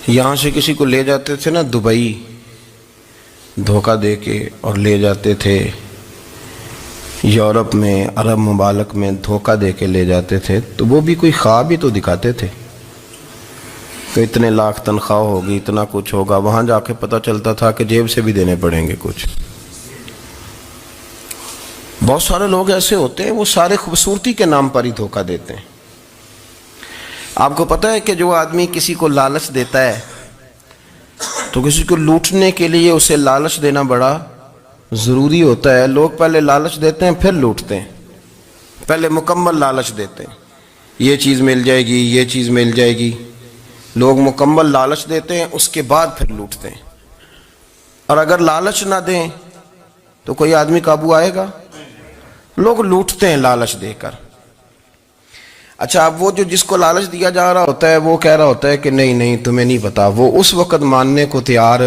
یہاں سے کسی کو لے جاتے تھے نا دبئی دھوکہ دے کے، اور لے جاتے تھے یورپ میں، عرب ممالک میں دھوکہ دے کے لے جاتے تھے، تو وہ بھی کوئی خواب ہی تو دکھاتے تھے کہ اتنے لاکھ تنخواہ ہوگی، اتنا کچھ ہوگا۔ وہاں جا کے پتہ چلتا تھا کہ جیب سے بھی دینے پڑیں گے کچھ۔ بہت سارے لوگ ایسے ہوتے ہیں، وہ سارے خوبصورتی کے نام پر ہی دھوکہ دیتے ہیں۔ آپ کو پتہ ہے کہ جو آدمی کسی کو لالچ دیتا ہے تو کسی کو لوٹنے کے لیے اسے لالچ دینا بڑا ضروری ہوتا ہے۔ لوگ پہلے لالچ دیتے ہیں پھر لوٹتے ہیں، پہلے مکمل لالچ دیتے ہیں، یہ چیز مل جائے گی، یہ چیز مل جائے گی۔ لوگ مکمل لالچ دیتے ہیں، اس کے بعد پھر لوٹتے ہیں۔ اور اگر لالچ نہ دیں تو کوئی آدمی قابو آئے گا؟ لوگ لوٹتے ہیں لالچ دے کر۔ اچھا، اب وہ جو جس کو لالچ دیا جا رہا ہوتا ہے وہ کہہ رہا ہوتا ہے کہ نہیں نہیں تمہیں نہیں پتا، وہ اس وقت ماننے کو تیار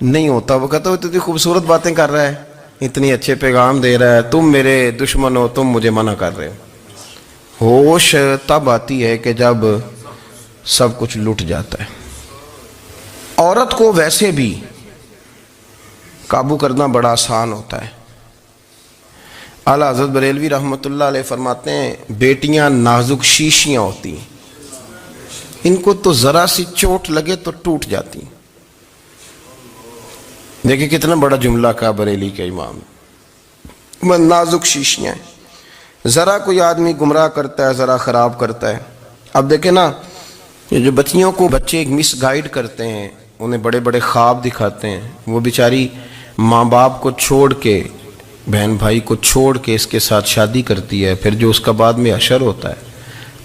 نہیں ہوتا۔ وہ کہتا ہے اتنی خوبصورت باتیں کر رہا ہے، اتنی اچھے پیغام دے رہا ہے، تم میرے دشمن ہو، تم مجھے منع کر رہے ہو۔ ہوش تب آتی ہے کہ جب سب کچھ لٹ جاتا ہے۔ عورت کو ویسے بھی قابو کرنا بڑا آسان ہوتا ہے۔ اعلیٰ حضرت بریلوی رحمۃ اللہ علیہ فرماتے ہیں بیٹیاں نازک شیشیاں ہوتی ہیں، ان کو تو ذرا سی چوٹ لگے تو ٹوٹ جاتی ہیں۔ دیکھیں کتنا بڑا جملہ کہا بریلی کے امام، نازک شیشیاں ہیں۔ ذرا کوئی آدمی گمراہ کرتا ہے، ذرا خراب کرتا ہے۔ اب دیکھیں نا، یہ جو بچیوں کو بچے مس گائیڈ کرتے ہیں، انہیں بڑے بڑے خواب دکھاتے ہیں، وہ بیچاری ماں باپ کو چھوڑ کے، بہن بھائی کو چھوڑ کے اس کے ساتھ شادی کرتی ہے، پھر جو اس کا بعد میں حشر ہوتا ہے،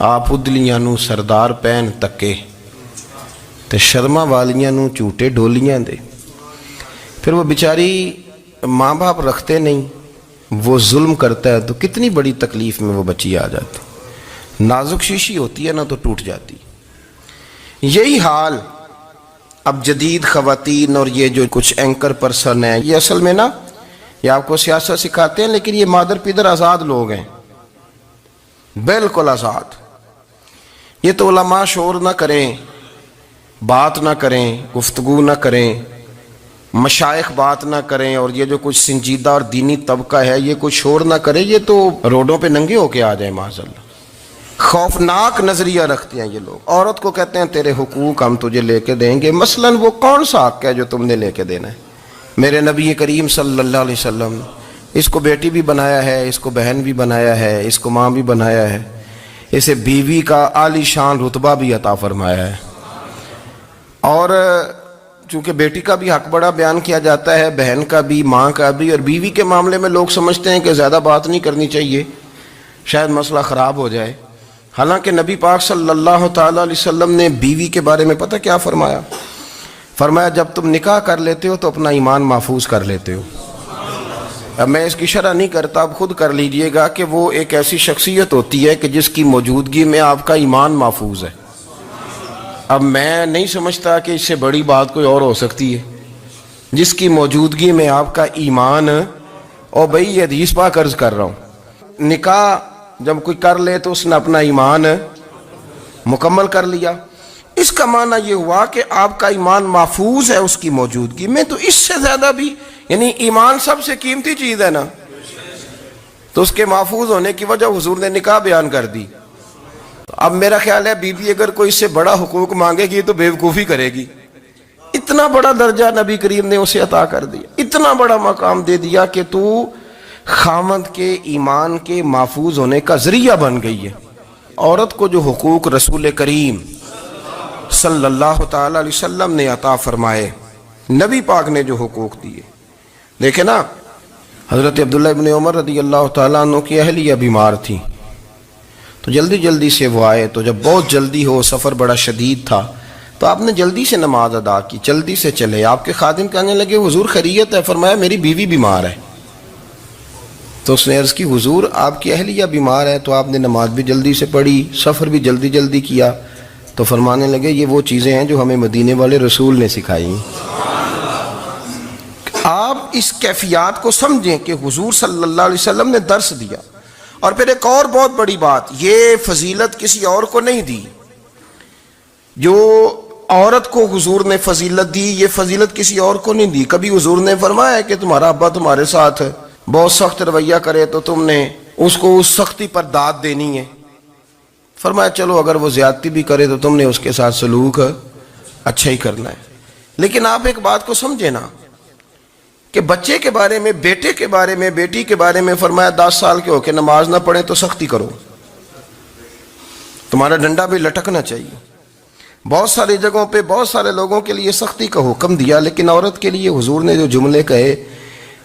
آپ ادلیاں نو سردار پہن تکے تے شرما والیاں نو جھوٹے ڈولیاں دے۔ پھر وہ بیچاری ماں باپ رکھتے نہیں، وہ ظلم کرتا ہے، تو کتنی بڑی تکلیف میں وہ بچی آ جاتی۔ نازک شیشی ہوتی ہے نا تو ٹوٹ جاتی۔ یہی حال اب جدید خواتین اور یہ جو کچھ اینکر پرسن ہیں، یہ اصل میں نا یہ آپ کو سیاست سکھاتے ہیں، لیکن یہ مادر پیدر آزاد لوگ ہیں، بالکل آزاد۔ یہ تو علماء شور نہ کریں، بات نہ کریں، گفتگو نہ کریں، مشائخ بات نہ کریں، اور یہ جو کچھ سنجیدہ اور دینی طبقہ ہے یہ کچھ شور نہ کرے، یہ تو روڈوں پہ ننگے ہو کے آ جائیں معاذ اللہ۔ خوفناک نظریہ رکھتے ہیں یہ لوگ۔ عورت کو کہتے ہیں تیرے حقوق ہم تجھے لے کے دیں گے۔ مثلاً وہ کون سا حق ہے جو تم نے لے کے دینا ہے؟ میرے نبی کریم صلی اللہ علیہ وسلم اس کو بیٹی بھی بنایا ہے، اس کو بہن بھی بنایا ہے، اس کو ماں بھی بنایا ہے، اسے بیوی کا عالی شان رتبہ بھی عطا فرمایا ہے۔ اور چونکہ بیٹی کا بھی حق بڑا بیان کیا جاتا ہے، بہن کا بھی، ماں کا بھی، اور بیوی کے معاملے میں لوگ سمجھتے ہیں کہ زیادہ بات نہیں کرنی چاہیے، شاید مسئلہ خراب ہو جائے۔ حالانکہ نبی پاک صلی اللہ تعالیٰ علیہ وسلم نے بیوی کے بارے میں پتہ کیا فرمایا؟ فرمایا جب تم نکاح کر لیتے ہو تو اپنا ایمان محفوظ کر لیتے ہو۔ اب میں اس کی شرح نہیں کرتا، اب خود کر لیجئے گا کہ وہ ایک ایسی شخصیت ہوتی ہے کہ جس کی موجودگی میں آپ کا ایمان محفوظ ہے۔ اب میں نہیں سمجھتا کہ اس سے بڑی بات کوئی اور ہو سکتی ہے، جس کی موجودگی میں آپ کا ایمان، اور بھئی یہ حدیث پاک عرض کر رہا ہوں، نکاح جب کوئی کر لے تو اس نے اپنا ایمان مکمل کر لیا۔ اس کا معنی یہ ہوا کہ آپ کا ایمان محفوظ ہے اس کی موجودگی میں۔ تو اس سے زیادہ بھی، یعنی ایمان سب سے قیمتی چیز ہے نا، تو اس کے محفوظ ہونے کی وجہ حضور نے نکاح بیان کر دی۔ اب میرا خیال ہے بی بی اگر کوئی اس سے بڑا حقوق مانگے گی تو بیوقوفی کرے گی۔ اتنا بڑا درجہ نبی کریم نے اسے عطا کر دیا، اتنا بڑا مقام دے دیا کہ تو خاوند کے ایمان کے محفوظ ہونے کا ذریعہ بن گئی ہے۔ عورت کو جو حقوق رسول کریم صلی اللہ تعالی علیہ وسلم نے عطا فرمائے، نبی پاک نے جو حقوق دیے، دیکھیں نا، حضرت عبداللہ ابن عمر رضی اللہ تعالیٰ عنہ کی اہلیہ بیمار تھی، تو جلدی جلدی سے وہ آئے، تو جب بہت جلدی ہو، سفر بڑا شدید تھا، تو آپ نے جلدی سے نماز ادا کی، جلدی سے چلے۔ آپ کے خادم کہنے لگے حضور خیریت ہے؟ فرمایا میری بیوی بیمار ہے۔ تو اس نے عرض کی حضور آپ کی اہلیہ بیمار ہے، تو آپ نے نماز بھی جلدی سے پڑھی، سفر بھی جلدی جلدی کیا۔ تو فرمانے لگے یہ وہ چیزیں ہیں جو ہمیں مدینے والے رسول نے سکھائی۔ آپ اس کیفیات کو سمجھیں کہ حضور صلی اللہ علیہ وسلم نے درس دیا۔ اور پھر ایک اور بہت بڑی بات، یہ فضیلت کسی اور کو نہیں دی، جو عورت کو حضور نے فضیلت دی، یہ فضیلت کسی اور کو نہیں دی. کبھی حضور نے فرمایا کہ تمہارا ابا تمہارے ساتھ بہت سخت رویہ کرے تو تم نے اس کو اس سختی پر داد دینی ہے؟ فرمایا چلو اگر وہ زیادتی بھی کرے تو تم نے اس کے ساتھ سلوک اچھا ہی کرنا ہے. لیکن آپ ایک بات کو سمجھے نا کہ بچے کے بارے میں، بیٹے کے بارے میں، بیٹی کے بارے میں فرمایا 10 سال کے ہو کے نماز نہ پڑھیں تو سختی کرو، تمہارا ڈنڈا بھی لٹکنا چاہیے. بہت ساری جگہوں پہ بہت سارے لوگوں کے لیے سختی کا حکم دیا، لیکن عورت کے لیے حضور نے جو جملے کہے،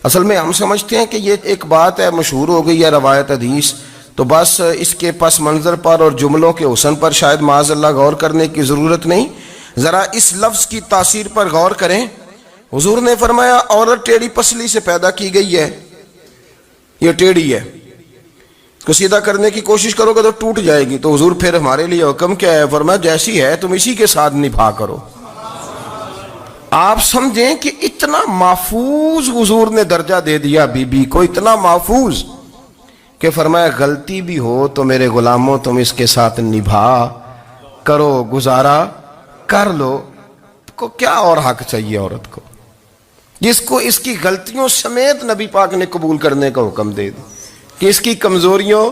اصل میں ہم سمجھتے ہیں کہ یہ ایک بات ہے، مشہور ہو گئی ہے روایت حدیث، تو بس اس کے پس منظر پر اور جملوں کے حسن پر شاید معاذ اللہ غور کرنے کی ضرورت نہیں. ذرا اس لفظ کی تاثیر پر غور کریں. حضور نے فرمایا عورت ٹیڑھی پسلی سے پیدا کی گئی ہے، یہ ٹیڑھی ہے، اس کو سیدھا کرنے کی کوشش کرو گے تو ٹوٹ جائے گی. تو حضور پھر ہمارے لیے حکم کیا ہے؟ فرمایا جیسی ہے تم اسی کے ساتھ نبھا کرو. آپ سمجھیں کہ اتنا محفوظ حضور نے درجہ دے دیا بی بی کو، اتنا محفوظ کہ فرمایا غلطی بھی ہو تو میرے غلاموں تم اس کے ساتھ نبھا کرو، گزارا کر لو. کو کیا اور حق چاہیے عورت کو جس کو اس کی غلطیوں سمیت نبی پاک نے قبول کرنے کا حکم دے دی کہ اس کی کمزوریوں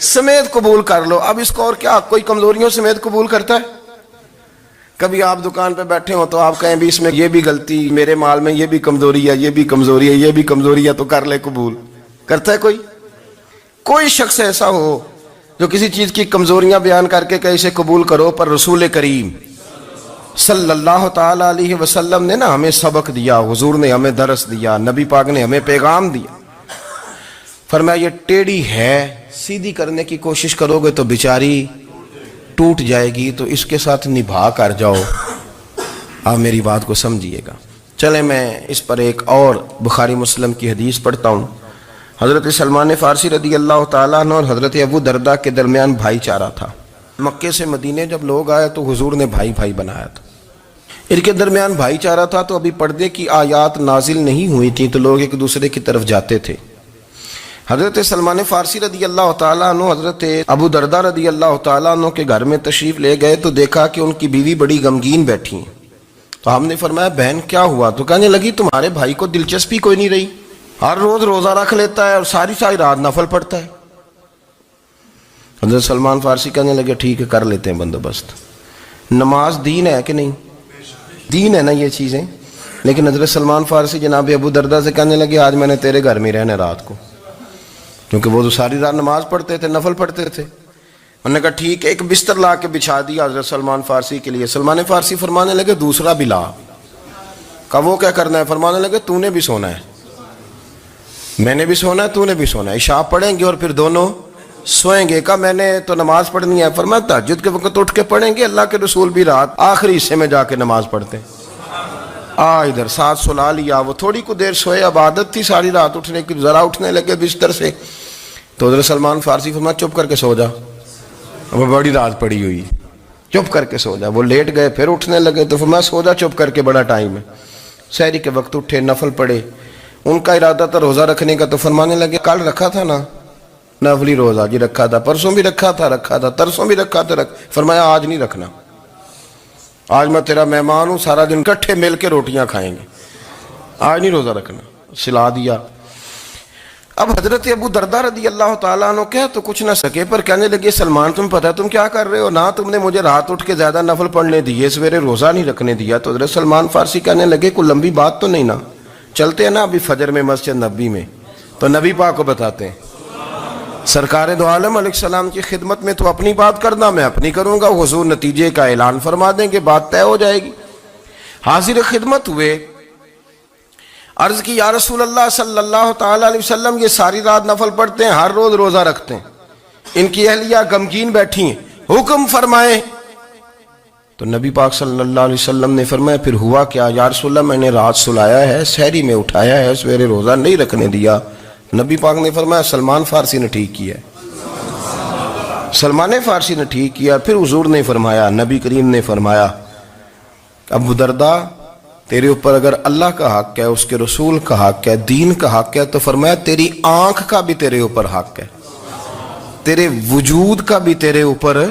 سمیت قبول کر لو. اب اس کو اور کیا کوئی کمزوریوں سمیت قبول کرتا ہے؟ کبھی آپ دکان پہ بیٹھے ہو تو آپ کہیں بھی اس میں یہ بھی غلطی، میرے مال میں یہ بھی کمزوری ہے، یہ بھی کمزوری ہے، یہ بھی کمزوری ہے، تو کر لے قبول. کرتا ہے کوئی؟ کوئی شخص ایسا ہو جو کسی چیز کی کمزوریاں بیان کر کے کہ اسے قبول کرو؟ پر رسول کریم صلی اللہ تعالی علیہ وسلم نے نا ہمیں سبق دیا، حضور نے ہمیں درس دیا، نبی پاک نے ہمیں پیغام دیا. فرمایا یہ ٹیڑھی ہے، سیدھی کرنے کی کوشش کرو گے تو بیچاری ٹوٹ جائے گی، تو اس کے ساتھ نبھا کر جاؤ. آپ میری بات کو سمجھیے گا. چلیں میں اس پر ایک اور بخاری مسلم کی حدیث پڑھتا ہوں. حضرت سلمان فارسی رضی اللہ تعالیٰ عنہ اور حضرت ابو درداء کے درمیان بھائی چارہ تھا. مکے سے مدینے جب لوگ آئے تو حضور نے بھائی بھائی بنایا تھا. ان کے درمیان بھائی چارہ تھا تو ابھی پردے کی آیات نازل نہیں ہوئی تھی تو لوگ ایک دوسرے کی طرف جاتے تھے. حضرت سلمان فارسی رضی اللہ تعالیٰ عنہ حضرت ابو درداء رضی اللہ تعالیٰ عنہ کے گھر میں تشریف لے گئے تو دیکھا کہ ان کی بیوی بڑی غمگین بیٹھی ہیں. تو ہم نے فرمایا بہن کیا ہوا؟ تو کہنے لگی تمہارے بھائی کو دلچسپی کوئی نہیں رہی، ہر روز روزہ رکھ لیتا ہے اور ساری ساری رات نفل پڑھتا ہے. حضرت سلمان فارسی کہنے لگے ٹھیک ہے کر لیتے ہیں بندوبست. نماز دین ہے کہ نہیں؟ دین ہے نا یہ چیزیں. لیکن حضرت سلمان فارسی جناب ابو درداء سے کہنے لگے آج میں نے تیرے گھر میں رہنا رات کو، کیونکہ وہ تو ساری رات نماز پڑھتے تھے، نفل پڑھتے تھے. انہوں نے کہا ٹھیک ہے. ایک بستر لا کے بچھا دیا حضرت سلمان فارسی کے لیے. سلمان فارسی فرمانے لگے دوسرا بھی لا. کہا وہ کیا کرنا ہے؟ فرمانے لگے تو نے بھی سونا ہے، میں نے بھی سونا ہے، تو نے بھی سونا ہے. عشاء پڑھیں گے اور پھر دونوں سوئیں گے. کہا میں نے تو نماز پڑھنی ہے. فرمایا تہجد کے وقت اٹھ کے پڑھیں گے، اللہ کے رسول بھی رات آخری حصے میں جا کے نماز پڑھتے ہیں. ادھر ساتھ سلا لیا. وہ تھوڑی کو دیر سوئے، اب عادت تھی ساری رات اٹھنے کی، ذرا اٹھنے لگے بستر سے تو حضرت سلمان فارسی فرمایا چپ کر کے سو جا، وہ بڑی رات پڑی ہوئی، چپ کر کے سو جا. وہ لیٹ گئے، پھر اٹھنے لگے تو فرمایا سو جا چپ کر کے، بڑا ٹائم ہے. سحری کے وقت اٹھے، نفل پڑھے. ان کا ارادہ تھا روزہ رکھنے کا تو فرمانے لگے کل رکھا تھا نا نفلی روزہ؟ جی رکھا تھا. پرسوں بھی رکھا تھا، ترسوں بھی رکھا تھا. فرمایا آج نہیں رکھنا، آج میں تیرا مہمان ہوں، سارا دن کٹھے مل کے روٹیاں کھائیں گے، آج نہیں روزہ رکھنا. سلا دیا. اب حضرت ابو درداء رضی اللہ تعالیٰ عنہ کہہ تو کچھ نہ سکے، پر کہنے لگے سلمان تم پتہ تم کیا کر رہے ہو؟ نہ تم نے مجھے رات اٹھ کے زیادہ نفل پڑھنے دیے، سویرے روزہ نہیں رکھنے دیا. تو حضرت سلمان فارسی کہنے لگے کوئی لمبی بات تو نہیں نا؟ چلتے ہیں نا ابھی فجر میں مسجد نبی میں تو نبی پاک کو بتاتے ہیں. سرکار دو عالم علیہ السلام کی خدمت میں تو اپنی بات کرنا، میں اپنی کروں گا. حضور نتیجے کا اعلان فرما دیں گے، بات طے ہو جائے گی. حاضر خدمت ہوئے، عرض کی یا رسول اللہ صلی اللہ تعالی علیہ وسلم یہ ساری رات نفل پڑھتے ہیں، ہر روز روزہ رکھتے ہیں، ان کی اہلیہ غمگین بیٹھی ہیں، حکم فرمائیں. تو نبی پاک صلی اللہ علیہ وسلم نے فرمایا پھر ہوا کیا؟ یا رسول اللہ میں نے رات سلایا ہے، سحری میں اٹھایا ہے، سویرے روزہ نہیں رکھنے دیا. نبی پاک نے فرمایا سلمان فارسی نے ٹھیک کیا ہے، سلمان فارسی نے ٹھیک کیا. پھر حضور نے فرمایا، نبی کریم نے فرمایا ابو درداء تیرے اوپر اگر اللہ کا حق ہے، اس کے رسول کا حق ہے، دین کا حق ہے، تو فرمایا تیری آنکھ کا بھی تیرے اوپر حق ہے، تیرے وجود کا بھی تیرے اوپر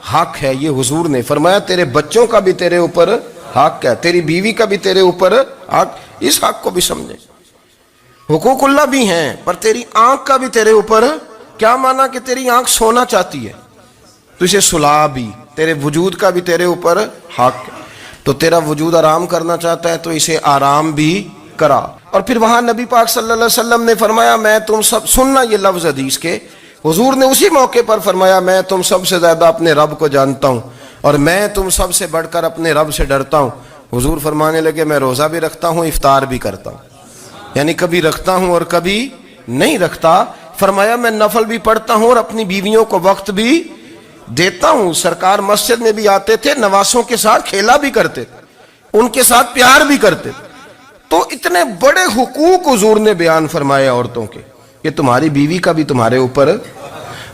حق ہے. یہ حضور نے فرمایا تیرے بچوں کا بھی تیرے اوپر حق ہے, تیری بیوی کا بھی تیرے اوپر حق. اس حق کو بھی سمجھے. حقوق اللہ بھی ہیں, پر تیری آنکھ کا بھی تیرے اوپر. کیا مانا کہ تیری آنکھ سونا چاہتی ہے تو اسے سلا بھی. تیرے وجود کا بھی تیرے اوپر حق ہے. تو تیرا وجود آرام کرنا چاہتا ہے تو اسے آرام بھی کرا. اور پھر وہاں نبی پاک صلی اللہ علیہ وسلم نے فرمایا میں تم سب, سننا یہ لفظ حدیث کے, حضور نے اسی موقع پر فرمایا میں تم سب سے زیادہ اپنے رب کو جانتا ہوں اور میں تم سب سے بڑھ کر اپنے رب سے ڈرتا ہوں. حضور فرمانے لگے میں روزہ بھی رکھتا ہوں, افطار بھی کرتا ہوں, یعنی کبھی رکھتا ہوں اور کبھی نہیں رکھتا. فرمایا میں نفل بھی پڑھتا ہوں اور اپنی بیویوں کو وقت بھی دیتا ہوں. سرکار مسجد میں بھی آتے تھے, نواسوں کے ساتھ کھیلا بھی کرتے تھے, ان کے ساتھ پیار بھی کرتے تھے. تو اتنے بڑے حقوق حضور نے بیان فرمائے عورتوں کے کہ تمہاری بیوی کا بھی تمہارے اوپر.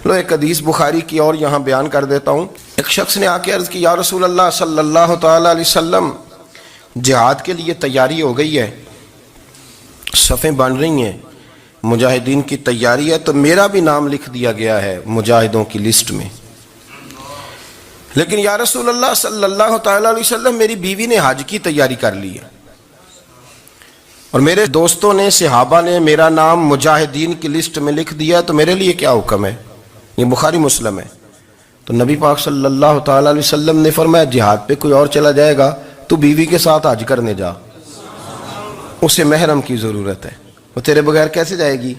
لو ایک حدیث بخاری کی اور یہاں بیان کر دیتا ہوں. ایک شخص نے آ کے عرض کی یا رسول اللہ صلی اللہ تعالی علیہ وسلم جہاد کے لیے تیاری ہو گئی ہے, صفیں بن رہی ہیں, مجاہدین کی تیاری ہے, تو میرا بھی نام لکھ دیا گیا ہے مجاہدوں کی لسٹ میں, لیکن یا رسول اللہ صلی اللہ تعالی علیہ وسلم میری بیوی نے حج کی تیاری کر لی ہے اور میرے دوستوں نے صحابہ نے میرا نام مجاہدین کی لسٹ میں لکھ دیا, تو میرے لیے کیا حکم ہے؟ یہ بخاری مسلم ہے. تو نبی پاک صلی اللہ تعالی علیہ وسلم نے فرمایا جہاد پہ کوئی اور چلا جائے گا تو بیوی کے ساتھ حج کرنے جا, اسے محرم کی ضرورت ہے, وہ تیرے بغیر کیسے جائے گی؟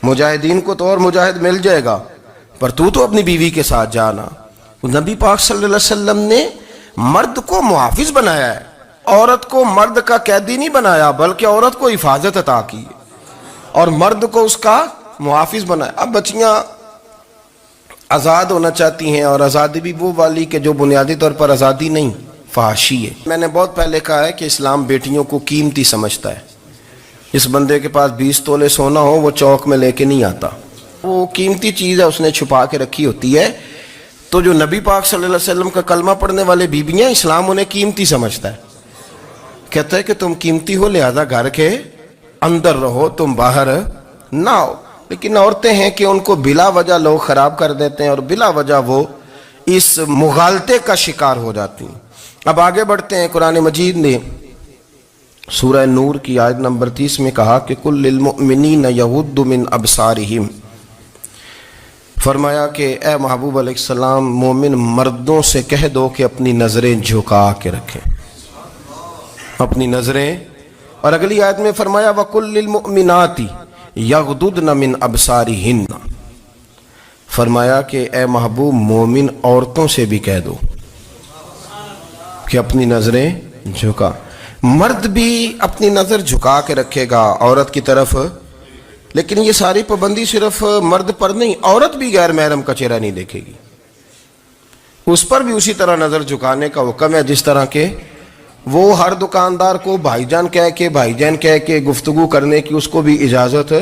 مجاہدین کو تو اور مجاہد مل جائے گا, پر تو اپنی بیوی کے ساتھ جانا. نبی پاک صلی اللہ علیہ وسلم نے مرد کو محافظ بنایا ہے, عورت کو مرد کا قیدی نہیں بنایا, بلکہ عورت کو حفاظت عطا کی اور مرد کو اس کا محافظ بنایا. اب بچیاں آزاد ہونا چاہتی ہیں, اور آزادی بھی وہ والی کہ جو بنیادی طور پر آزادی نہیں, فحاشی ہے. میں نے بہت پہلے کہا ہے کہ اسلام بیٹیوں کو قیمتی سمجھتا ہے. اس بندے کے پاس 20 تولے سونا ہو وہ چوک میں لے کے نہیں آتا, وہ قیمتی چیز ہے, اس نے چھپا کے رکھی ہوتی ہے. تو جو نبی پاک صلی اللہ علیہ وسلم کا کلمہ پڑھنے والے بیویاں, اسلام انہیں قیمتی سمجھتا ہے, کہتا ہے کہ تم قیمتی ہو لہذا گھر کے اندر رہو, تم باہر نہ ہو. لیکن عورتیں ہیں کہ ان کو بلا وجہ لوگ خراب کر دیتے ہیں اور بلا وجہ وہ اس مغالطے کا شکار ہو جاتی ہیں. اب آگے بڑھتے ہیں. قرآن مجید نے سورہ نور کی آیت نمبر 30 میں کہا کہ کل للمؤمنین یغضوا من ابصارہم, فرمایا کہ اے محبوب علیہ السلام مومن مردوں سے کہہ دو کہ اپنی نظریں جھکا کے رکھیں, اپنی نظریں. اور اگلی آیت میں فرمایا وَقُلْ لِلْمُؤْمِنَاتِ يَغْضُضْنَ مِنْ أَبْصَارِهِنَّ, فرمایا کہ اے محبوب مومن عورتوں سے بھی کہہ دو کہ اپنی نظریں جھکا. مرد بھی اپنی نظر جھکا کے رکھے گا عورت کی طرف, لیکن یہ ساری پابندی صرف مرد پر نہیں, عورت بھی غیر محرم کا چہرہ نہیں دیکھے گی, اس پر بھی اسی طرح نظر جھکانے کا حکم ہے جس طرح کہ وہ ہر دکاندار کو بھائی جان کہہ کے گفتگو کرنے کی اس کو بھی اجازت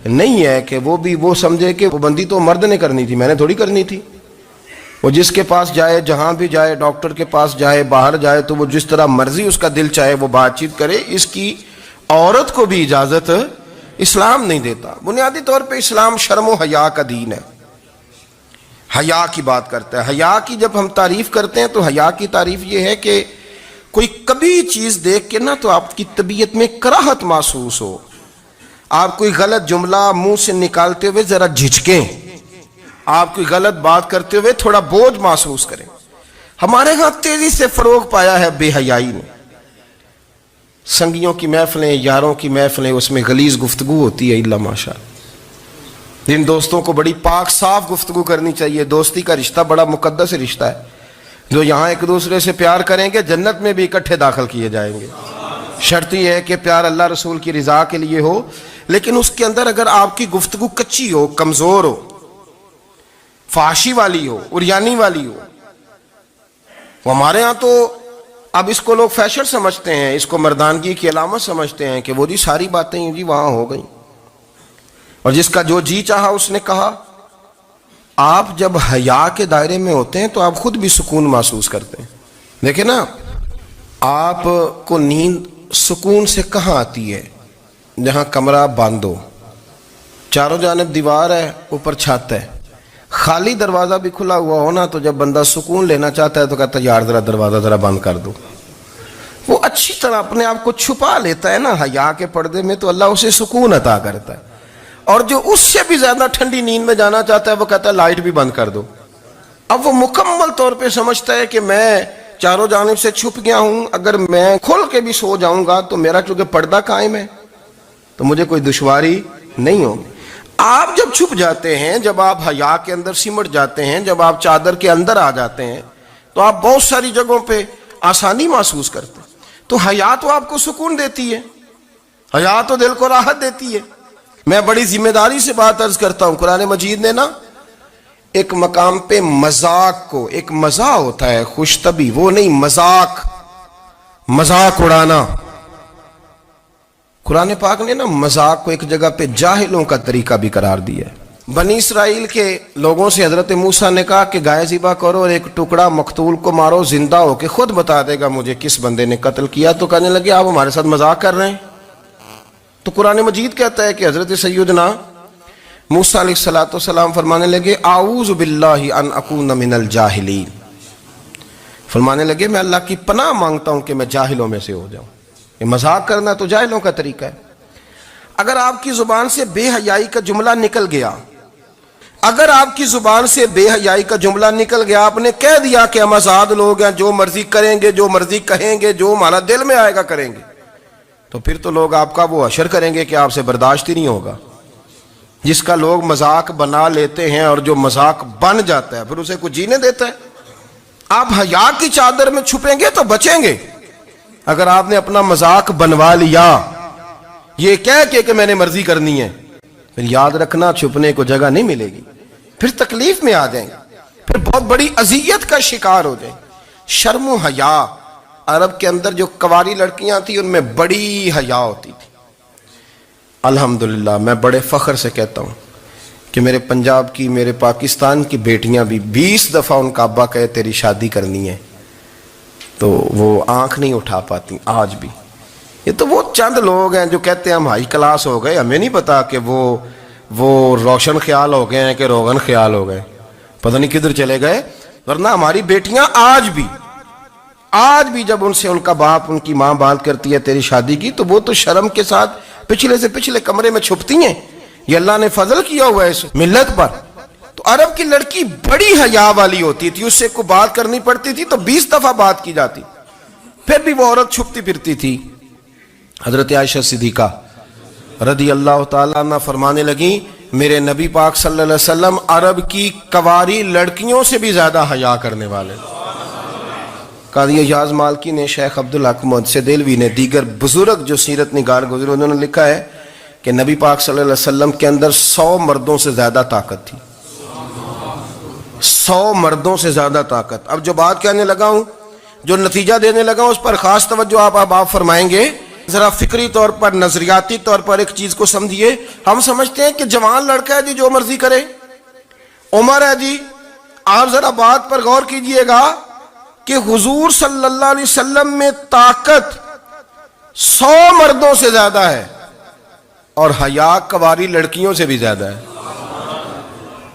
نہیں ہے کہ وہ بھی وہ سمجھے کہ پابندی تو مرد نے کرنی تھی, میں نے تھوڑی کرنی تھی. وہ جس کے پاس جائے, جہاں بھی جائے, ڈاکٹر کے پاس جائے, باہر جائے, تو وہ جس طرح مرضی اس کا دل چاہے وہ بات چیت کرے, اس کی عورت کو بھی اجازت اسلام نہیں دیتا. بنیادی طور پہ اسلام شرم و حیا کا دین ہے, حیا کی بات کرتا ہے. حیا کی جب ہم تعریف کرتے ہیں تو حیا کی تعریف یہ ہے کہ کوئی کبھی چیز دیکھ کے نا تو آپ کی طبیعت میں کراہت محسوس ہو, آپ کوئی غلط جملہ منہ سے نکالتے ہوئے ذرا جھجکیں, آپ کوئی غلط بات کرتے ہوئے تھوڑا بوجھ محسوس کریں. ہمارے ہاں تیزی سے فروغ پایا ہے بے حیائی نے. سنگیوں کی محفلیں, یاروں کی محفلیں, اس میں غلیظ گفتگو ہوتی ہے, الا ماشاء اللہ. جن دوستوں کو بڑی پاک صاف گفتگو کرنی چاہیے, دوستی کا رشتہ بڑا مقدس رشتہ ہے, جو یہاں ایک دوسرے سے پیار کریں گے جنت میں بھی اکٹھے داخل کیے جائیں گے. شرط یہ ہے کہ پیار اللہ رسول کی رضا کے لیے ہو, لیکن اس کے اندر اگر آپ کی گفتگو کچی ہو, کمزور ہو, فحاشی والی ہو, عریانی والی ہو. ہمارے ہاں تو اب اس کو لوگ فیشن سمجھتے ہیں, اس کو مردانگی کی علامت سمجھتے ہیں کہ وہ جی ساری باتیں جی وہاں ہو گئیں, اور جس کا جو جی چاہا اس نے کہا. آپ جب حیا کے دائرے میں ہوتے ہیں تو آپ خود بھی سکون محسوس کرتے ہیں. دیکھیں نا, آپ کو نیند سکون سے کہاں آتی ہے؟ جہاں کمرہ بند ہو, چاروں جانب دیوار ہے, اوپر چھت ہے, خالی دروازہ بھی کھلا ہوا ہونا تو جب بندہ سکون لینا چاہتا ہے تو کہتا ہے یار ذرا دروازہ ذرا بند کر دو. وہ اچھی طرح اپنے آپ کو چھپا لیتا ہے نا حیا کے پردے میں, تو اللہ اسے سکون عطا کرتا ہے. اور جو اس سے بھی زیادہ ٹھنڈی نیند میں جانا چاہتا ہے وہ کہتا ہے لائٹ بھی بند کر دو. اب وہ مکمل طور پہ سمجھتا ہے کہ میں چاروں جانب سے چھپ گیا ہوں, اگر میں کھل کے بھی سو جاؤں گا تو میرا چونکہ پردہ قائم ہے تو مجھے کوئی دشواری نہیں ہوگی. آپ جب چھپ جاتے ہیں, جب آپ حیا کے اندر سمٹ جاتے ہیں, جب آپ چادر کے اندر آ جاتے ہیں تو آپ بہت ساری جگہوں پہ آسانی محسوس کرتے ہیں. تو حیا تو آپ کو سکون دیتی ہے, حیا تو دل کو راحت دیتی ہے. میں بڑی ذمہ داری سے بات عرض کرتا ہوں, قرآن مجید نے نا ایک مقام پہ مذاق کو, ایک مزاح ہوتا ہے خوش طبی, وہ نہیں مذاق, مذاق اڑانا. قرآن پاک نے نا مذاق کو ایک جگہ پہ جاہلوں کا طریقہ بھی قرار دیا ہے. بنی اسرائیل کے لوگوں سے حضرت موسیٰ نے کہا کہ گائے ذبح کرو اور ایک ٹکڑا مقتول کو مارو, زندہ ہو کے خود بتا دے گا مجھے کس بندے نے قتل کیا. تو کہنے لگے آپ ہمارے ساتھ مذاق کر رہے ہیں. تو قرآن مجید کہتا ہے کہ حضرت سیدنا موسیٰ علیہ السلام فرمانے لگے اعوذ باللہ ان اکون من الجاہلین, فرمانے لگے میں اللہ کی پناہ مانگتا ہوں کہ میں جاہلوں میں سے ہو جاؤں. یہ مذاق کرنا تو جاہلوں کا طریقہ ہے. اگر آپ کی زبان سے بے حیائی کا جملہ نکل گیا, اگر آپ کی زبان سے بے حیائی کا جملہ نکل گیا, آپ نے کہہ دیا کہ ہم آزاد لوگ ہیں, جو مرضی کریں گے, جو مرضی کہیں گے, جو ہمارا دل میں آئے گا کریں گے, تو پھر تو لوگ آپ کا وہ حشر کریں گے کہ آپ سے برداشت ہی نہیں ہوگا. جس کا لوگ مذاق بنا لیتے ہیں اور جو مذاق بن جاتا ہے پھر اسے کچھ جینے دیتا ہے. آپ حیا کی چادر میں چھپیں گے تو بچیں گے. اگر آپ نے اپنا مذاق بنوا لیا یہ کہہ کے کہ میں نے مرضی کرنی ہے, پھر یاد رکھنا چھپنے کو جگہ نہیں ملے گی, پھر تکلیف میں آ جائیں گے, پھر بہت بڑی اذیت کا شکار ہو جائیں. شرم و حیا, عرب کے اندر جو کنواری لڑکیاں تھیں ان میں بڑی حیا ہوتی تھی. الحمدللہ میں بڑے فخر سے کہتا ہوں کہ میرے پنجاب کی, میرے پاکستان کی بیٹیاں بھی 20 دفعہ ان کا ابا کہے تیری شادی کرنی ہے تو وہ آنکھ نہیں اٹھا پاتی آج بھی. یہ تو وہ چند لوگ ہیں جو کہتے ہیں ہم ہائی کلاس ہو گئے, ہمیں نہیں پتا کہ وہ روشن خیال ہو گئے ہیں کہ روغن خیال ہو گئے, پتہ نہیں کدھر چلے گئے. ورنہ ہماری بیٹیاں آج بھی جب ان سے ان کا باپ, ان کی ماں بات کرتی ہے تیری شادی کی, تو وہ تو شرم کے ساتھ پچھلے سے پچھلے کمرے میں چھپتی ہیں. یہ اللہ نے فضل کیا ہوا ہے اس ملت پر. تو عرب کی لڑکی بڑی حیا والی ہوتی تھی, اس سے کوئی بات کرنی پڑتی تھی تو 20 دفعہ بات کی جاتی, پھر بھی وہ عورت چھپتی پھرتی تھی. حضرت عائشہ صدیقہ رضی اللہ تعالیٰ عنہ فرمانے لگیں میرے نبی پاک صلی اللہ علیہ وسلم عرب کی کنواری لڑکیوں سے بھی زیادہ حیا کرنے والے. قاضی اعجاز مالکی نے, شیخ عبدالحق محدث دہلوی نے, دیگر بزرگ جو سیرت نگار گزرے انہوں نے لکھا ہے کہ نبی پاک صلی اللہ علیہ وسلم کے اندر 100 مردوں سے زیادہ طاقت تھی. 100 مردوں سے زیادہ طاقت. اب جو بات کہنے لگا ہوں, جو نتیجہ دینے لگا ہوں, اس پر خاص توجہ آپ فرمائیں گے. ذرا فکری طور پر, نظریاتی طور پر ایک چیز کو سمجھیے. ہم سمجھتے ہیں کہ جوان لڑکا ہے جی جو مرضی کرے, عمر ہے جی. آپ ذرا بات پر غور کیجئے گا کہ حضور صلی اللہ علیہ وسلم میں طاقت 100 مردوں سے زیادہ ہے اور حیا کنواری لڑکیوں سے بھی زیادہ ہے.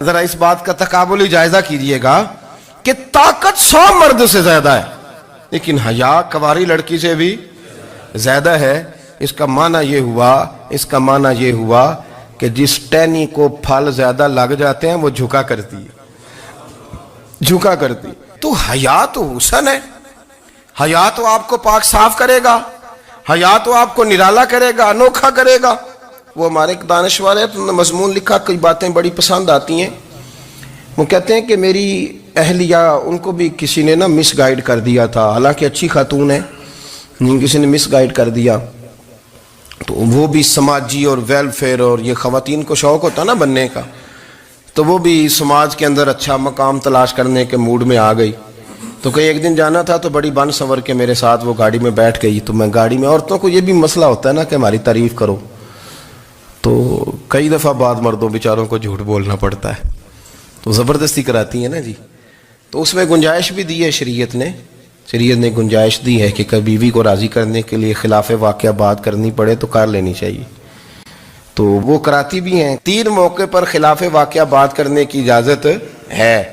ذرا اس بات کا تقابلی جائزہ کیجئے گا کہ طاقت 100 مرد سے زیادہ ہے لیکن حیا کنواری لڑکی سے بھی زیادہ ہے. اس کا معنی یہ ہوا کہ جس ٹہنی کو پھل زیادہ لگ جاتے ہیں وہ جھکا کرتی. تو حیا تو حسن ہے, حیا تو آپ کو پاک صاف کرے گا, حیا تو آپ کو نرالا کرے گا, انوکھا کرے گا. وہ ہمارے ایک دانشور ہے, تو مضمون لکھا, کئی باتیں بڑی پسند آتی ہیں. وہ کہتے ہیں کہ میری اہلیہ, ان کو بھی کسی نے نا مس گائیڈ کر دیا تھا, حالانکہ اچھی خاتون ہے, کسی نے مس گائیڈ کر دیا. تو وہ بھی سماجی اور ویلفیئر اور یہ خواتین کو شوق ہوتا نا بننے کا, تو وہ بھی سماج کے اندر اچھا مقام تلاش کرنے کے موڈ میں آ گئی. تو کئی ایک دن جانا تھا تو بڑی بن سنور کے میرے ساتھ وہ گاڑی میں بیٹھ گئی. تو میں گاڑی میں, عورتوں کو یہ بھی مسئلہ ہوتا ہے نا کہ ہماری تعریف کرو, تو کئی دفعہ بعد مردوں بیچاروں کو جھوٹ بولنا پڑتا ہے, تو زبردستی کراتی ہیں نا جی. تو اس میں گنجائش بھی دی ہے شریعت نے گنجائش دی ہے کہ بیوی کو راضی کرنے کے لیے خلاف واقعہ بات کرنی پڑے تو کر لینی چاہیے. تو وہ کراتی بھی ہیں. 3 موقع پر خلاف واقعہ بات کرنے کی اجازت ہے.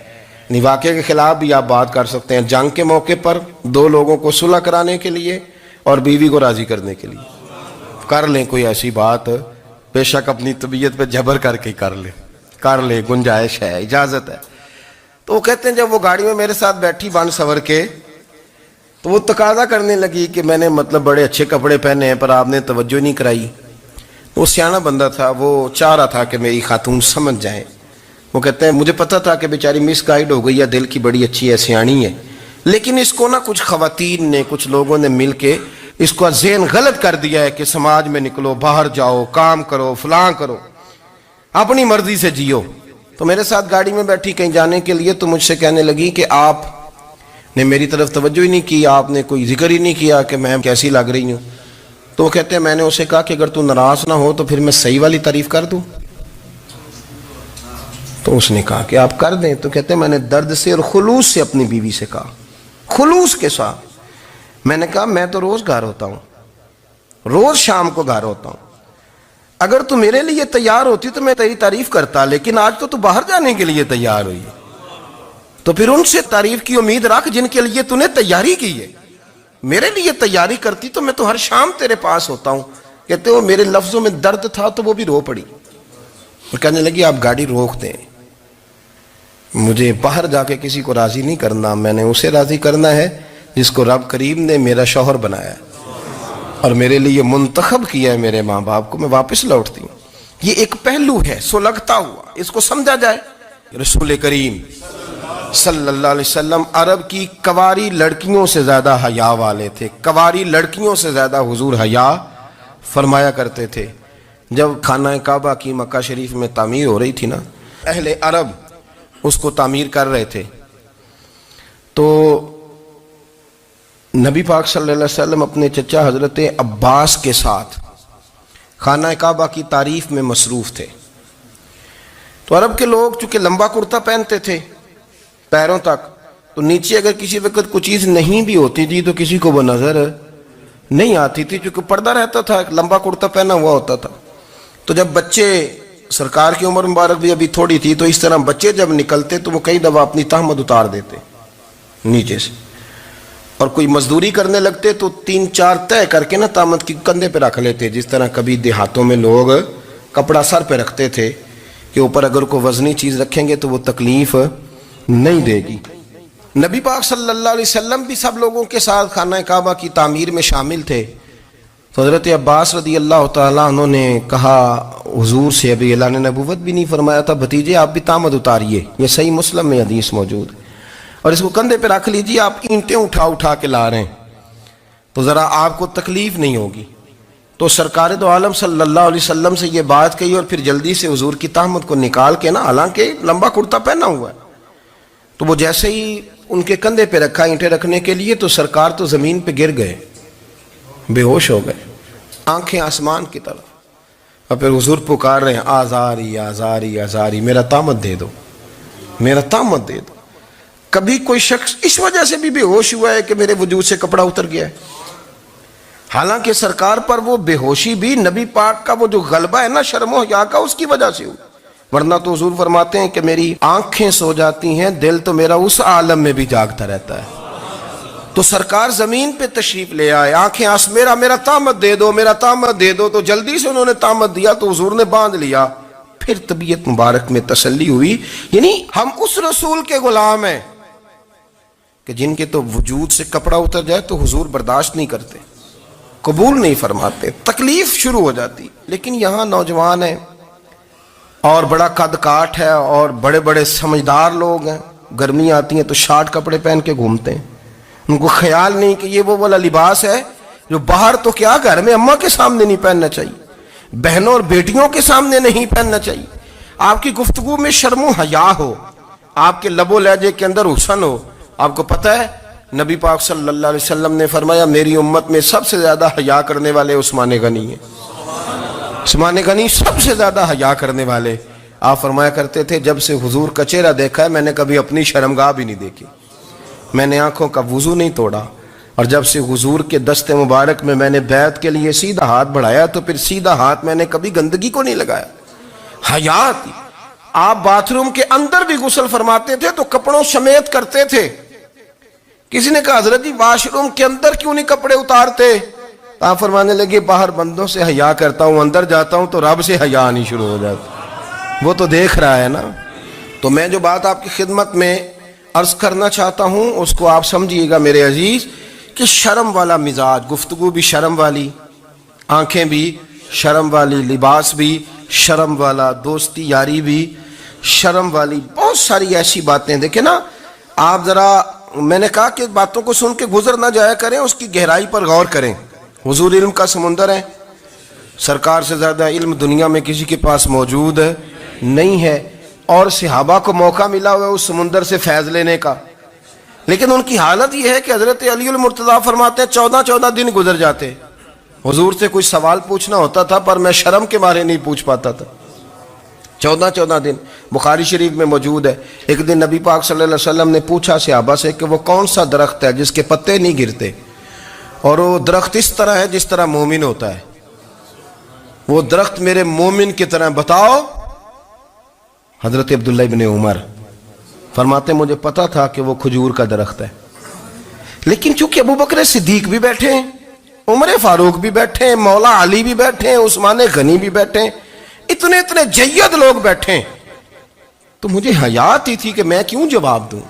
واقعے کے خلاف بھی آپ بات کر سکتے ہیں. جنگ کے موقع پر دو لوگوں کو صلح کرانے کے لیے اور بیوی کو راضی کرنے کے لیے کر لیں کوئی ایسی بات, بے شک اپنی طبیعت پہ جبر کر کے کر لیں, گنجائش ہے, اجازت ہے. تو وہ کہتے ہیں جب وہ گاڑی میں میرے ساتھ بیٹھی بن سور کے, تو وہ تقاضا کرنے لگی کہ میں نے مطلب بڑے اچھے کپڑے پہنے ہیں پر آپ نے توجہ نہیں کرائی. وہ سیاںا بندہ تھا, وہ چاہ رہا تھا کہ میری خاتون سمجھ جائیں. وہ کہتے ہیں مجھے پتا تھا کہ بیچاری مس گائیڈ ہو گئی ہے, دل کی بڑی اچھی ہے, سیاਣੀ ہے, لیکن اس کو نا کچھ خواتین نے, کچھ لوگوں نے مل کے اس کو ذہن غلط کر دیا ہے کہ سماج میں نکلو, باہر جاؤ, کام کرو, فلاں کرو, اپنی مرضی سے جیو. تو میرے ساتھ گاڑی میں بیٹھی کہیں جانے کے لیے, تو مجھ سے کہنے لگی کہ آپ نے میری طرف توجہ ہی نہیں کی, آپ نے کوئی ذکر ہی نہیں کیا کہ میں کیسی لگ رہی ہوں. تو وہ کہتے ہیں میں نے اسے کہا کہ اگر تو ناراض نہ ہو تو پھر میں صحیح والی تعریف کر دوں. تو اس نے کہا کہ آپ کر دیں. تو کہتے ہیں میں نے درد سے اور خلوص سے اپنی بیوی سے کہا, خلوص کے ساتھ. میں نے کہا میں تو روز گھر ہوتا ہوں, روز شام کو گھر ہوتا ہوں, اگر تو میرے لیے تیار ہوتی تو میں تیری تعریف کرتا, لیکن آج تو باہر جانے کے لیے تیار ہوئی, تو پھر ان سے تعریف کی امید رکھ جن کے لیے تو نے تیاری کی ہے. میرے لیے تیاری کرتی تو میں تو ہر شام تیرے پاس ہوتا ہوں. کہتے ہو میرے لفظوں میں درد تھا تو وہ بھی رو پڑی. اور کہنے لگی آپ گاڑی روک دیں, مجھے باہر جا کے کسی کو راضی نہیں کرنا, میں نے اسے راضی کرنا ہے جس کو رب کریم نے میرا شوہر بنایا اور میرے لیے منتخب کیا ہے, میرے ماں باپ کو. میں واپس لوٹتی ہوں. یہ ایک پہلو ہے سلگتا ہوا, اس کو سمجھا جائے. رسول کریم صلی اللہ علیہ وسلم عرب کی کواری لڑکیوں سے زیادہ حیا والے تھے, کواری لڑکیوں سے زیادہ حضور حیا فرمایا کرتے تھے. جب خانہ کعبہ کی مکہ شریف میں تعمیر ہو رہی تھی نا, اہل عرب اس کو تعمیر کر رہے تھے, تو نبی پاک صلی اللہ علیہ وسلم اپنے چچا حضرت عباس کے ساتھ خانہ کعبہ کی تعریف میں مصروف تھے. تو عرب کے لوگ چونکہ لمبا کرتا پہنتے تھے پیروں تک, تو نیچے اگر کسی وقت کوئی چیز نہیں بھی ہوتی تھی تو کسی کو وہ نظر نہیں آتی تھی, چونکہ پردہ رہتا تھا, لمبا کرتا پہنا ہوا ہوتا تھا. تو جب بچے, سرکار کی عمر مبارک بھی ابھی تھوڑی تھی, تو اس طرح بچے جب نکلتے تو وہ کئی دفعہ اپنی تہمت اتار دیتے نیچے سے, اور کوئی مزدوری کرنے لگتے تو 3-4 طے کر کے نا تہمت کی کندھے پہ رکھ لیتے, جس طرح کبھی دیہاتوں میں لوگ کپڑا سر پہ رکھتے تھے کہ اوپر اگر کوئی وزنی چیز رکھیں گے تو وہ تکلیف نہیں دے گی. نبی پاک صلی اللہ علیہ وسلم بھی سب لوگوں کے ساتھ خانہ کعبہ کی تعمیر میں شامل تھے. تو حضرت عباس رضی اللہ تعالیٰ عنہ نے کہا حضور سے, ابھی اعلان نبوت بھی نہیں فرمایا تھا, بھتیجے آپ بھی تہمت اتاریے, یہ صحیح مسلم میں حدیث موجود ہے, اور اس کو کندھے پہ رکھ لیجیے, آپ اینٹیں اٹھا کے لا رہے ہیں تو ذرا آپ کو تکلیف نہیں ہوگی. تو سرکار دو عالم صلی اللہ علیہ وسلم سے یہ بات کہی, اور پھر جلدی سے حضور کی تہمت کو نکال کے نا, حالانکہ لمبا کرتا پہنا ہوا ہے, تو وہ جیسے ہی ان کے کندھے پہ رکھا اینٹیں رکھنے کے لیے, تو سرکار تو زمین پہ گر گئے, بے ہوش ہو گئے, آنکھیں آسمان کی طرف, اور پھر حضور پکار رہے ہیں آزاری آزاری آزاری, میرا تہمت دے دو, میرا تہمت دے دو. کبھی کوئی شخص اس وجہ سے بھی بے ہوش ہوا ہے کہ میرے وجود سے کپڑا اتر گیا ہے, حالانکہ سرکار پر وہ بے ہوشی بھی نبی پاک کا وہ جو غلبہ ہے نا شرم و حیا کا, اس کی وجہ سے ہوئی. ورنہ تو حضور فرماتے ہیں کہ میری آنکھیں سو جاتی ہیں, دل تو میرا اس عالم میں بھی جاگتا رہتا ہے. تو سرکار زمین پہ تشریف لے آئے, آنکھیں میرا تہمت دے دو, میرا تہمت دے دو. تو جلدی سے انہوں نے تہمت دیا تو حضور نے باندھ لیا. پھر طبیعت مبارک میں تسلی ہوئی. یعنی ہم اس رسول کے غلام ہیں کہ جن کے تو وجود سے کپڑا اتر جائے تو حضور برداشت نہیں کرتے, قبول نہیں فرماتے, تکلیف شروع ہو جاتی. لیکن یہاں نوجوان ہیں اور بڑا قد کاٹ ہے اور بڑے بڑے سمجھدار لوگ ہیں, گرمی آتی ہیں تو شارٹ کپڑے پہن کے گھومتے ہیں. ان کو خیال نہیں کہ یہ وہ والا لباس ہے جو باہر تو کیا گھر میں اماں کے سامنے نہیں پہننا چاہیے, بہنوں اور بیٹیوں کے سامنے نہیں پہننا چاہیے. آپ کی گفتگو میں شرم و حیا ہو, آپ کے لب و لہجے کے اندر حسن ہو. آپ کو پتہ ہے نبی پاک صلی اللہ علیہ وسلم نے فرمایا میری امت میں سب سے زیادہ حیا کرنے والے عثمان غنی ہیں. عثمان غنی سب سے زیادہ حیا کرنے والے. آپ فرمایا کرتے تھے جب سے حضور کا چہرہ دیکھا ہے میں نے کبھی اپنی شرمگاہ بھی نہیں دیکھی, میں نے آنکھوں کا وضو نہیں توڑا, اور جب سے حضور کے دست مبارک میں نے بیعت کے لیے سیدھا ہاتھ بڑھایا تو پھر سیدھا ہاتھ میں نے کبھی گندگی کو نہیں لگایا. حیا تھی. آپ باتھ روم کے اندر بھی غسل فرماتے تھے تو کپڑوں سمیت کرتے تھے. کسی نے کہا حضرت جی واش روم کے اندر کیوں نہیں کپڑے اتارتے؟ آپ فرمانے لگے باہر بندوں سے حیا کرتا ہوں، اندر جاتا ہوں تو رب سے حیا آنی شروع ہو جاتی، وہ تو دیکھ رہا ہے نا. تو میں جو بات آپ کی خدمت میں عرض کرنا چاہتا ہوں اس کو آپ سمجھیے گا میرے عزیز، کہ شرم والا مزاج، گفتگو بھی شرم والی، آنکھیں بھی شرم والی، لباس بھی شرم والا، دوستی یاری بھی شرم والی، بہت ساری ایسی باتیں. دیکھیں نا آپ ذرا، میں نے کہا کہ باتوں کو سن کے گزر نہ جایا کریں، اس کی گہرائی پر غور کریں. حضور علم کا سمندر ہے، سرکار سے زیادہ علم دنیا میں کسی کے پاس موجود نہیں ہے، اور صحابہ کو موقع ملا ہوا ہے اس سمندر سے فیض لینے کا. لیکن ان کی حالت یہ ہے کہ حضرت علی المرتضیٰ فرماتے ہیں 14 دن گزر جاتے. حضور سے کوئی سوال پوچھنا ہوتا تھا پر میں شرم کے مارے نہیں پوچھ پاتا تھا. 14 دن بخاری شریف میں موجود ہے. ایک دن نبی پاک صلی اللہ علیہ وسلم نے پوچھا صحابہ سے کہ وہ کون سا درخت ہے جس کے پتے نہیں گرتے؟ اور وہ درخت اس طرح ہے جس طرح مومن ہوتا ہے. وہ درخت میرے مومن کی طرح بتاؤ. حضرت عبداللہ ابن عمر فرماتے مجھے پتا تھا کہ وہ کھجور کا درخت ہے، لیکن چونکہ ابو بکر صدیق بھی بیٹھے ہیں، عمر فاروق بھی بیٹھے ہیں، مولا علی بھی بیٹھے ہیں، عثمان غنی بھی بیٹھے ہیں، اتنے جید لوگ بیٹھے ہیں، تو مجھے حیا آتی تھی کہ میں کیوں جواب دوں.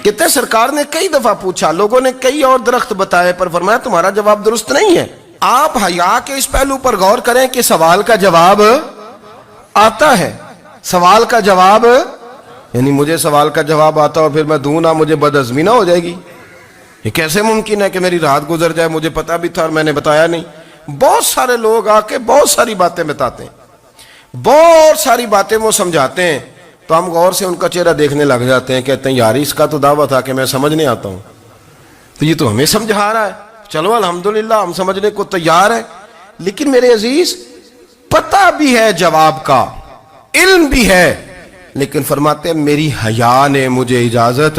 کہتے سرکار نے کئی دفعہ پوچھا، لوگوں نے کئی اور درخت بتائے، پر فرمایا تمہارا جواب درست نہیں ہے. آپ حیا کے اس پہلو پر غور کریں کہ سوال کا جواب آتا ہے. سوال کا جواب یعنی مجھے سوال کا جواب آتا اور پھر میں دوں نہ، مجھے بدعزمی نہ ہو جائے گی. یہ کیسے ممکن ہے کہ میری رات گزر جائے، مجھے پتا بھی تھا اور میں نے بتایا نہیں. بہت سارے لوگ آ کے بہت ساری باتیں بتاتے ہیں، بہت ساری باتیں وہ سمجھاتے ہیں، تو ہم غور سے ان کا چہرہ دیکھنے لگ جاتے ہیں، کہتے ہیں یار اس کا تو دعویٰ تھا کہ میں سمجھنے آتا ہوں، تو یہ تو ہمیں سمجھا رہا ہے. چلو الحمدللہ ہم سمجھنے کو تیار ہیں. لیکن میرے عزیز پتہ بھی ہے جواب کا، علم بھی ہے، لیکن فرماتے ہیں میری حیا نے مجھے اجازت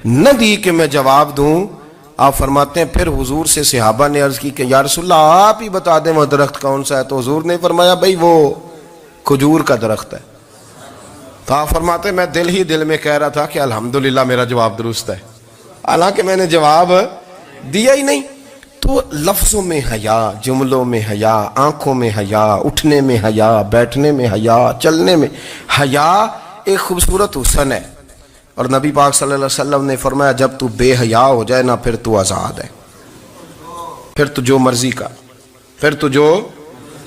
نہ دی کہ میں جواب دوں. آپ فرماتے ہیں پھر حضور سے صحابہ نے عرض کی کہ یا رسول اللہ آپ ہی بتا دیں وہ درخت کون سا ہے. تو حضور نے فرمایا بھئی وہ کھجور کا درخت ہے. تو آپ فرماتے ہیں میں دل ہی دل میں کہہ رہا تھا کہ الحمدللہ میرا جواب درست ہے، حالانکہ میں نے جواب دیا ہی نہیں. تو لفظوں میں حیا، جملوں میں حیا، آنکھوں میں حیا، اٹھنے میں حیا، بیٹھنے میں حیا، چلنے میں حیا ایک خوبصورت حسن ہے. اور نبی پاک صلی اللہ علیہ وسلم نے فرمایا جب تو بے حیا ہو جائے نا پھر تو آزاد ہے، پھر تو جو مرضی کا، پھر تو جو.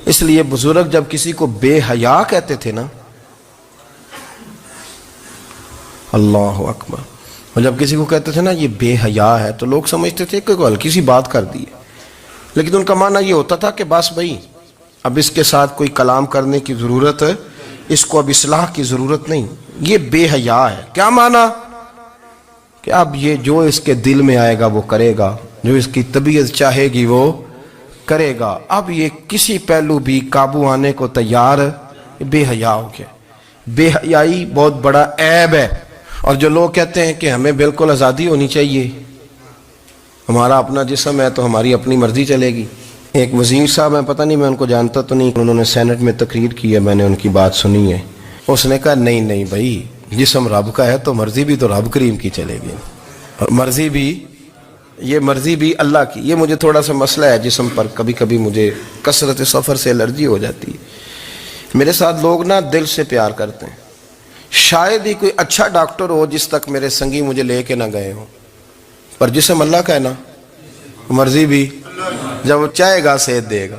اس لیے بزرگ جب کسی کو بے حیا کہتے تھے نا، اللہ اکبر، اور جب کسی کو کہتے تھے نا یہ بے حیا ہے تو لوگ سمجھتے تھے کہ کوئی ہلکی سی بات کر دی ہے، لیکن ان کا معنی یہ ہوتا تھا کہ بس بھئی اب اس کے ساتھ کوئی کلام کرنے کی ضرورت ہے، اس کو اب اصلاح کی ضرورت نہیں، یہ بے حیا ہے. کیا معنی؟ کہ اب یہ جو اس کے دل میں آئے گا وہ کرے گا، جو اس کی طبیعت چاہے گی وہ کرے گا، اب یہ کسی پہلو بھی قابو آنے کو تیار بے حیا ہو گیا. بے حیائی بہت بڑا عیب ہے. اور جو لوگ کہتے ہیں کہ ہمیں بالکل آزادی ہونی چاہیے، ہمارا اپنا جسم ہے تو ہماری اپنی مرضی چلے گی. ایک وزیر صاحب ہیں، پتہ نہیں میں ان کو جانتا تو نہیں، انہوں نے سینٹ میں تقریر کی ہے، میں نے ان کی بات سنی ہے. اس نے کہا نہیں بھائی جسم رب کا ہے تو مرضی بھی تو رب کریم کی چلے گی، اور مرضی بھی اللہ کی. یہ مجھے تھوڑا سا مسئلہ ہے جسم پر، کبھی کبھی مجھے کثرت سفر سے الرجی ہو جاتی ہے. میرے ساتھ لوگ نا دل سے پیار کرتے ہیں، شاید ہی کوئی اچھا ڈاکٹر ہو جس تک میرے سنگی مجھے لے کے نہ گئے ہوں، پر جسم اللہ کا ہے نا، مرضی بھی جب وہ چاہے گا صحت دے گا.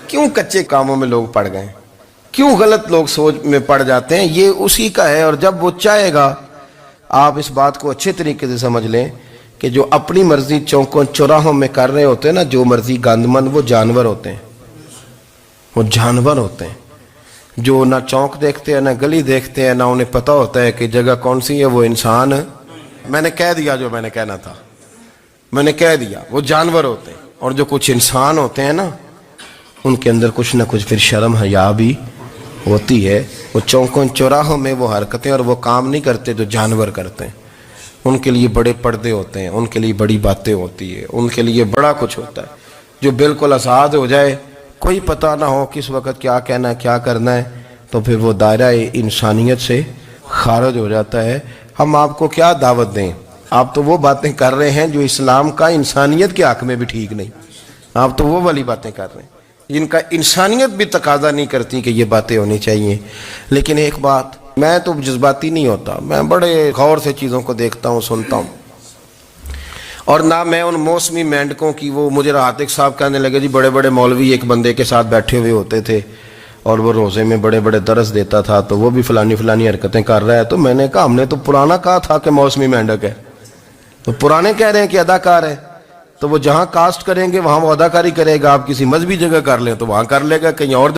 کیوں کچے کاموں میں لوگ پڑ گئے، کیوں غلط لوگ سوچ میں پڑ جاتے ہیں؟ یہ اسی کا ہے. اور جب وہ چاہے گا، آپ اس بات کو اچھے طریقے سے سمجھ لیں کہ جو اپنی مرضی چوکوں چوراہوں میں کر رہے ہوتے ہیں نا، جو مرضی گندمند، وہ جانور ہوتے ہیں، وہ جانور ہوتے ہیں جو نہ چونک دیکھتے ہیں نہ گلی دیکھتے ہیں، نہ انہیں پتہ ہوتا ہے کہ جگہ کون سی ہے. وہ انسان، میں نے کہہ دیا جو میں نے کہنا تھا، میں نے کہہ دیا، وہ جانور ہوتے ہیں. اور جو کچھ انسان ہوتے ہیں نا، ان کے اندر کچھ نہ کچھ پھر شرم حیا بھی ہوتی ہے. وہ چوکوں چوراہوں میں وہ حرکتیں اور وہ کام نہیں کرتے جو جانور کرتے ہیں. ان کے لیے بڑے پردے ہوتے ہیں، ان کے لیے بڑی باتیں ہوتی ہے، ان کے لیے بڑا کچھ ہوتا ہے. جو بالکل آزاد ہو جائے، کوئی پتہ نہ ہو کس وقت کیا کہنا ہے کیا کرنا ہے، تو پھر وہ دائرہ انسانیت سے خارج ہو جاتا ہے. ہم آپ کو کیا دعوت دیں؟ آپ تو وہ باتیں کر رہے ہیں جو اسلام کا انسانیت کے حق میں بھی ٹھیک نہیں. آپ تو وہ والی باتیں کر رہے ہیں جن کا انسانیت بھی تقاضا نہیں کرتی کہ یہ باتیں ہونی چاہیے. لیکن ایک بات، میں تو جذباتی نہیں ہوتا، میں بڑے غور سے چیزوں کو دیکھتا ہوں، سنتا ہوں. اور نہ میں ان موسمی مینڈکوں کی، وہ مجھے عاتق صاحب کہنے لگے جی بڑے بڑے مولوی ایک بندے کے ساتھ بیٹھے ہوئے ہوتے تھے اور وہ روزے میں بڑے بڑے درس دیتا تھا تو وہ بھی فلانی فلانی حرکتیں کر رہا ہے. تو میں نے کہا ہم نے تو پرانا کہا تھا کہ موسمی مینڈک ہے، تو پرانے کہہ رہے ہیں کہ اداکار ہے. تو وہ جہاں کاسٹ کریں گے وہاں وہ اداکاری کرے گا. آپ کسی مذہبی جگہ کر لیں تو وہاں کر لے گا، کہیں اور